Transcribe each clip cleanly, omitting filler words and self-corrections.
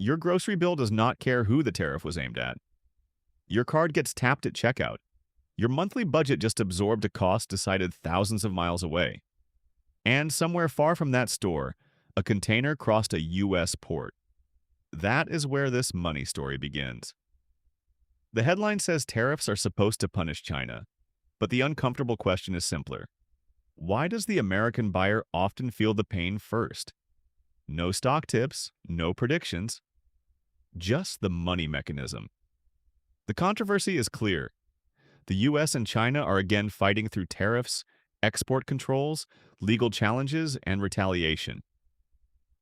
Your grocery bill does not care who the tariff was aimed at. Your card gets tapped at checkout. Your monthly budget just absorbed a cost decided thousands of miles away. And somewhere far from that store, a container crossed a U.S. port. That is where this money story begins. The headline says tariffs are supposed to punish China, but the uncomfortable question is simpler. Why does the American buyer often feel the pain first? No stock tips, no predictions, just the money mechanism. The controversy is clear. The US and China are again fighting through tariffs, export controls, legal challenges, and retaliation.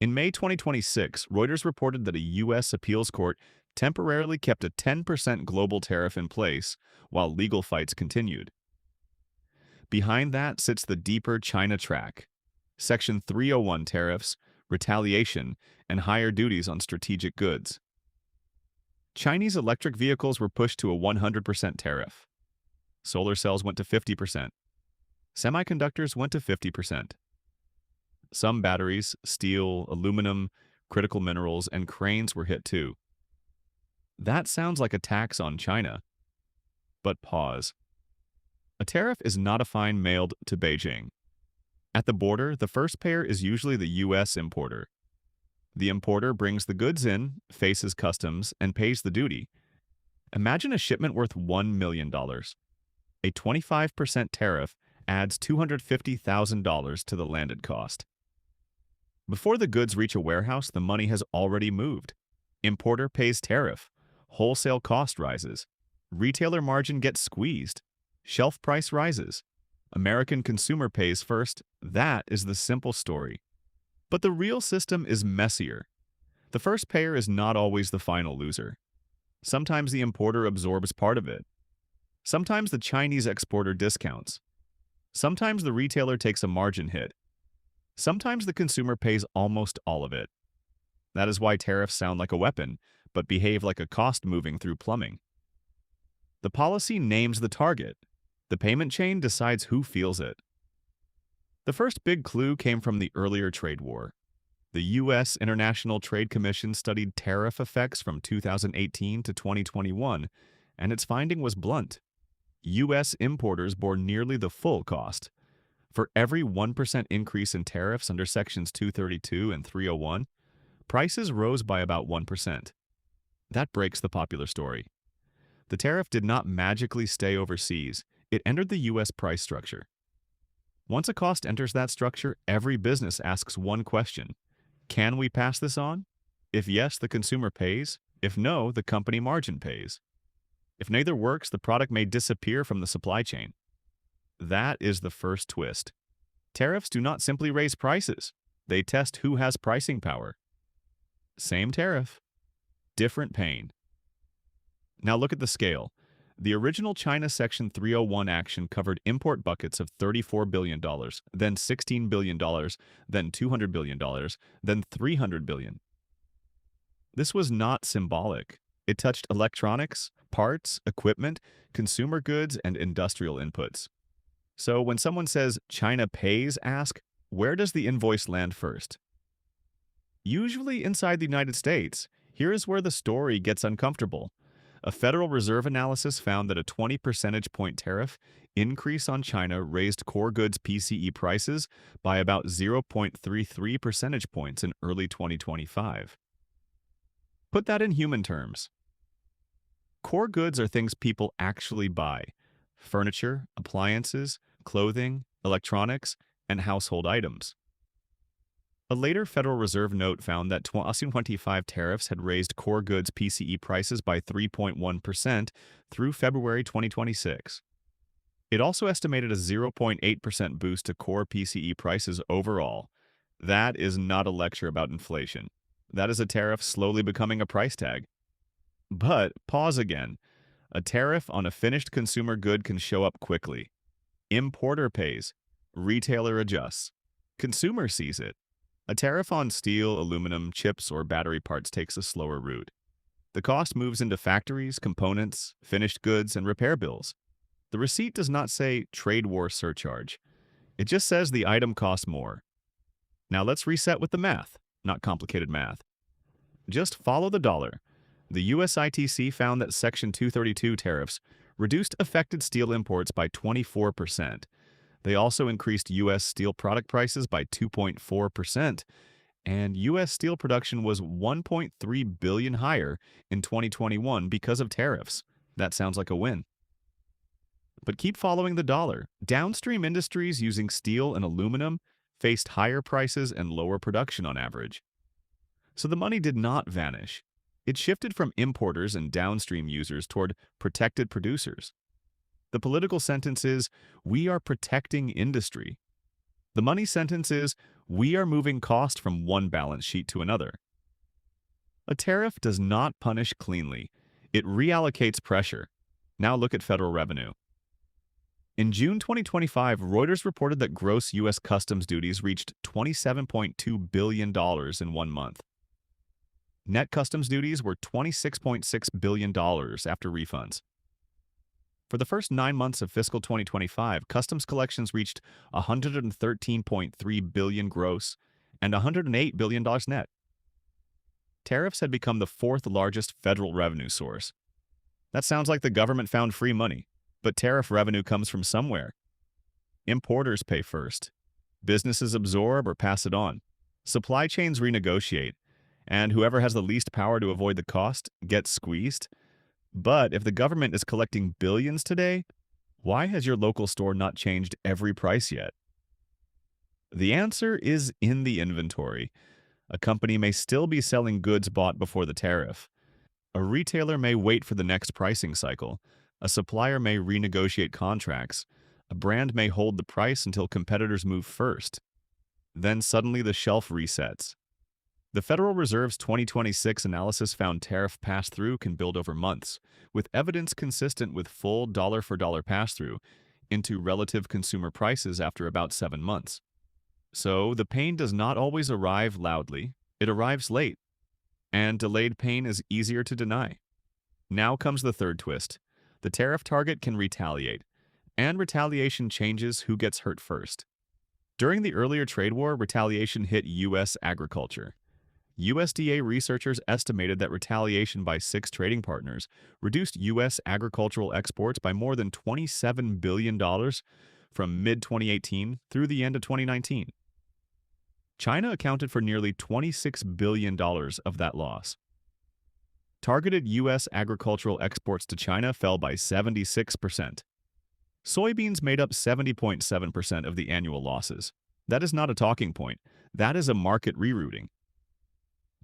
In May 2026, Reuters reported that a US appeals court temporarily kept a 10% global tariff in place while legal fights continued. Behind that sits the deeper China track: Section 301 tariffs, retaliation, and higher duties on strategic goods. Chinese electric vehicles were pushed to a 100% tariff. Solar cells went to 50%. Semiconductors went to 50%. Some batteries, steel, aluminum, critical minerals, and cranes were hit too. That sounds like a tax on China. But pause. A tariff is not a fine mailed to Beijing. At the border, the first payer is usually the U.S. importer. The importer brings the goods in, faces customs, and pays the duty. Imagine a shipment worth $1 million. A 25% tariff adds $250,000 to the landed cost. Before the goods reach a warehouse, the money has already moved. Importer pays tariff. Wholesale cost rises. Retailer margin gets squeezed. Shelf price rises. American consumer pays first. That is the simple story. But the real system is messier. The first payer is not always the final loser. Sometimes the importer absorbs part of it. Sometimes the Chinese exporter discounts. Sometimes the retailer takes a margin hit. Sometimes the consumer pays almost all of it. That is why tariffs sound like a weapon, but behave like a cost moving through plumbing. The policy names the target. The payment chain decides who feels it. The first big clue came from the earlier trade war. The U.S. International Trade Commission studied tariff effects from 2018 to 2021, and its finding was blunt. U.S. importers bore nearly the full cost. For every 1% increase in tariffs under Sections 232 and 301, prices rose by about 1%. That breaks the popular story. The tariff did not magically stay overseas. It entered the U.S. price structure. Once a cost enters that structure, every business asks one question: can we pass this on? If yes, the consumer pays. If no, the company margin pays. If neither works, the product may disappear from the supply chain. That is the first twist. Tariffs do not simply raise prices. They test who has pricing power. Same tariff, different pain. Now look at the scale. The original China Section 301 action covered import buckets of $34 billion, then $16 billion, then $200 billion, then $300 billion. This was not symbolic. It touched electronics, parts, equipment, consumer goods, and industrial inputs. So when someone says China pays, ask, where does the invoice land first? Usually inside the United States. Here is where the story gets uncomfortable. A Federal Reserve analysis found that a 20 percentage point tariff increase on China raised core goods PCE prices by about 0.33 percentage points in early 2025. Put that in human terms. Core goods are things people actually buy: furniture, appliances, clothing, electronics, and household items. A later Federal Reserve note found that 2025 tariffs had raised core goods PCE prices by 3.1% through February 2026. It also estimated a 0.8% boost to core PCE prices overall. That is not a lecture about inflation. That is a tariff slowly becoming a price tag. But pause again. A tariff on a finished consumer good can show up quickly. Importer pays. Retailer adjusts. Consumer sees it. A tariff on steel, aluminum, chips, or battery parts takes a slower route. The cost moves into factories, components, finished goods, and repair bills. The receipt does not say trade war surcharge. It just says the item costs more. Now let's reset with the math, not complicated math. Just follow the dollar. The USITC found that Section 232 tariffs reduced affected steel imports by 24%. They also increased U.S. steel product prices by 2.4%, and U.S. steel production was 1.3 billion higher in 2021 because of tariffs. That sounds like a win. But keep following the dollar. Downstream industries using steel and aluminum faced higher prices and lower production on average. So the money did not vanish. It shifted from importers and downstream users toward protected producers. The political sentence is, we are protecting industry. The money sentence is, we are moving cost from one balance sheet to another. A tariff does not punish cleanly. It reallocates pressure. Now look at federal revenue. In June 2025, Reuters reported that gross U.S. customs duties reached $27.2 billion in 1 month. Net customs duties were $26.6 billion after refunds. For the first 9 months of fiscal 2025, customs collections reached $113.3 billion gross and $108 billion net. Tariffs had become the fourth largest federal revenue source. That sounds like the government found free money, but tariff revenue comes from somewhere. Importers pay first. Businesses absorb or pass it on. Supply chains renegotiate, and whoever has the least power to avoid the cost gets squeezed. But if the government is collecting billions today, why has your local store not changed every price yet? The answer is in the inventory. A company may still be selling goods bought before the tariff. A retailer may wait for the next pricing cycle. A supplier may renegotiate contracts. A brand may hold the price until competitors move first. Then suddenly the shelf resets. The Federal Reserve's 2026 analysis found tariff pass-through can build over months, with evidence consistent with full dollar-for-dollar pass-through into relative consumer prices after about 7 months. So the pain does not always arrive loudly, it arrives late, and delayed pain is easier to deny. Now comes the third twist. The tariff target can retaliate, and retaliation changes who gets hurt first. During the earlier trade war, retaliation hit U.S. agriculture. USDA researchers estimated that retaliation by 6 trading partners reduced U.S. agricultural exports by more than $27 billion from mid-2018 through the end of 2019. China accounted for nearly $26 billion of that loss. Targeted U.S. agricultural exports to China fell by 76%. Soybeans made up 70.7% of the annual losses. That is not a talking point. That is a market rerouting.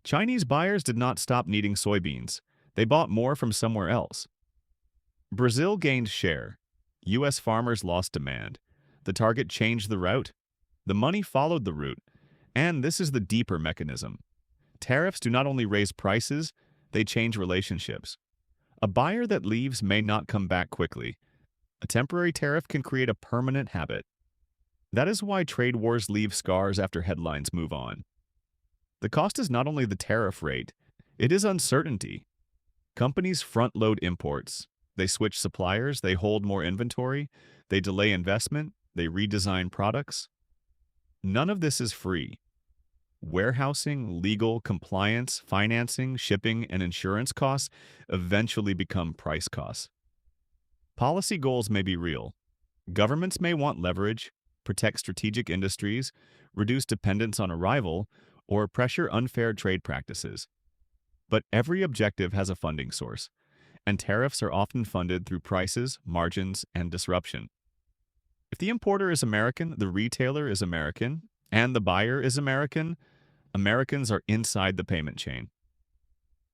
Chinese buyers did not stop needing soybeans. They bought more from somewhere else. Brazil gained share. U.S. farmers lost demand. The target changed the route. The money followed the route. And this is the deeper mechanism. Tariffs do not only raise prices, they change relationships. A buyer that leaves may not come back quickly. A temporary tariff can create a permanent habit. That is why trade wars leave scars after headlines move on. The cost is not only the tariff rate, it is uncertainty. Companies front-load imports. They switch suppliers, they hold more inventory, they delay investment, they redesign products. None of this is free. Warehousing, legal, compliance, financing, shipping, and insurance costs eventually become price costs. Policy goals may be real. Governments may want leverage, protect strategic industries, reduce dependence on a rival, or pressure unfair trade practices. But every objective has a funding source, and tariffs are often funded through prices, margins, and disruption. If the importer is American, the retailer is American, and the buyer is American, Americans are inside the payment chain.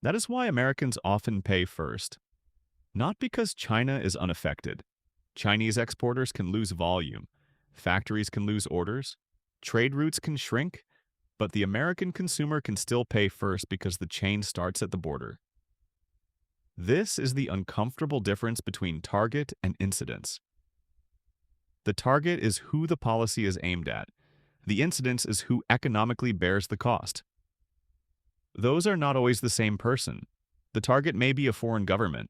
That is why Americans often pay first. Not because China is unaffected. Chinese exporters can lose volume, factories can lose orders, trade routes can shrink, but the American consumer can still pay first because the chain starts at the border. This is the uncomfortable difference between target and incidence. The target is who the policy is aimed at. The incidence is who economically bears the cost. Those are not always the same person. The target may be a foreign government.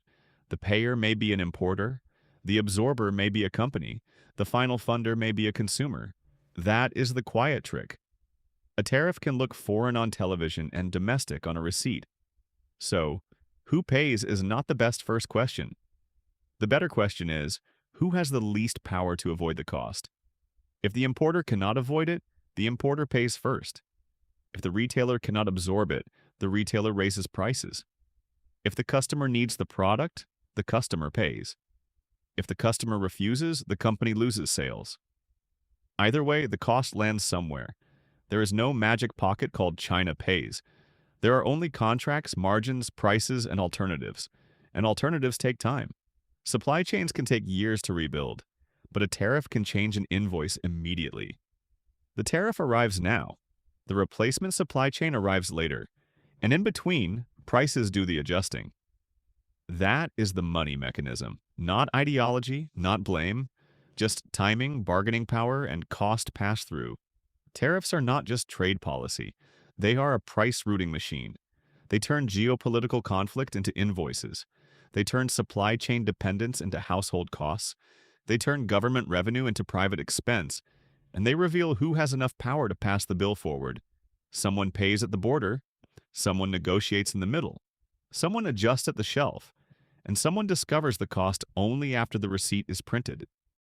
The payer may be an importer. The absorber may be a company. The final funder may be a consumer. That is the quiet trick. A tariff can look foreign on television and domestic on a receipt. So, who pays is not the best first question. The better question is, who has the least power to avoid the cost? If the importer cannot avoid it, the importer pays first. If the retailer cannot absorb it, the retailer raises prices. If the customer needs the product, the customer pays. If the customer refuses, the company loses sales. Either way, the cost lands somewhere. There is no magic pocket called China pays. There are only contracts, margins, prices, and alternatives take time. Supply chains can take years to rebuild, but a tariff can change an invoice immediately. The tariff arrives now. The replacement supply chain arrives later. And in between, prices do the adjusting. That is the money mechanism. Not ideology, not blame, just timing, bargaining power, and cost pass-through. Tariffs are not just trade policy. They are a price-routing machine. They turn geopolitical conflict into invoices. They turn supply chain dependence into household costs. They turn government revenue into private expense. And they reveal who has enough power to pass the bill forward. Someone pays at the border. Someone negotiates in the middle. Someone adjusts at the shelf. And someone discovers the cost only after the receipt is printed.